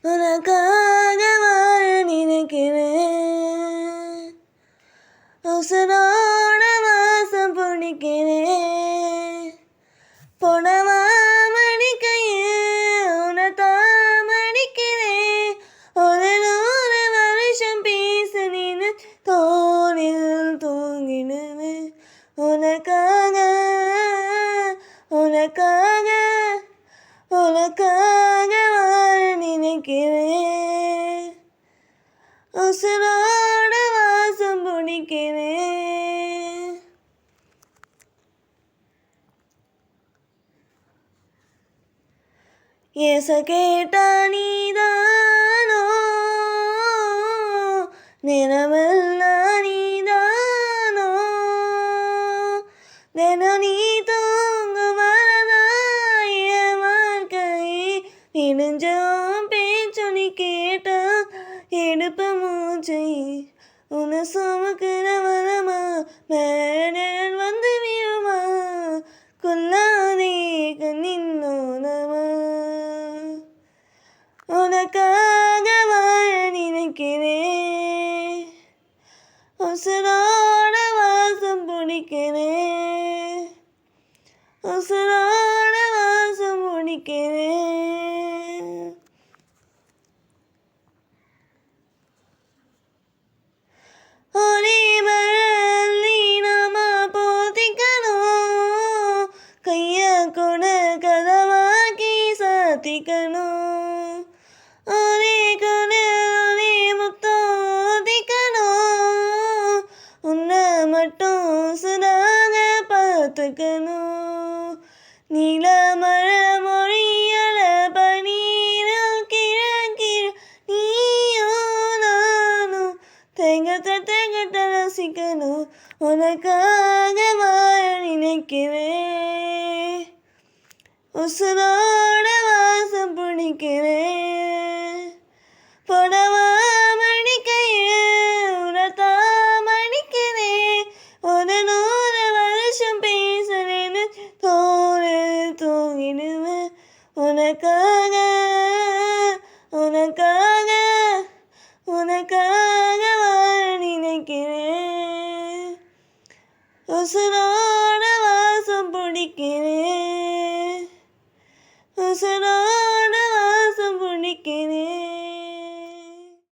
உனக்காக வாழ நினைக்கிறேன், உசுரோட வாசம் பிடிக்கிறேன். பொனவா மடிக்கையில் உனத்தான் மடிக்கிறேன். ஒரு 100 வருஷம் பேச நின்று தோளில் தூங்கிடுவேன். உனக்காக உனக்காக உனக்காக வாழ நினைக்கிறேன், உசுரோட வாசம் பிடிக்கிறேன். ஏச கேட்டா நீதானோ, நிலவெல்லாம் நீதானோ, தினம் நீ தூங்கு வரதாய வாழ்க்கை இணைஞ்சோம் பேச்சு நீ கேட்டா எடுப்ப மூச்சை உன சுமக்கிற வரமா மேடல் வந்து விழுமா கொல்லாதே கண்ணின்னோனமா. உனக்காக வாழ நினைக்கிறேன், உசுரோட வாசம் பிடிக்கிறேன், உசுரோட வாசம் பிடிக்கிறேன். ஒரே மழை நாம போத்திக்கணும், கைய கூட கதவாக்கி சாத்திக்கணும். ஒரே கொடு ஒரே முத்தோதிக்கணும், உன்னை மட்டும் சுதாக பார்த்துக்கணும். நீல மழை மொழியல பனீரில் கிழக்கிற நீயும் நானும் தேங்கத்த ரசிக்கணும். உனக்காக வாழ நினைக்கிறேன், உசுரோட வாசம் பிடிக்கிறேன். பொடவா மடிக்கையில் உனத்தான் மடிக்கிறேன். ஒரு 100 வருஷம் பேசுறேன்னு தோளில் தூங்கிடுவேன். உனக்காக உனக்காக உனக்காக வாழ நினைக்கிறேன், உசுரோ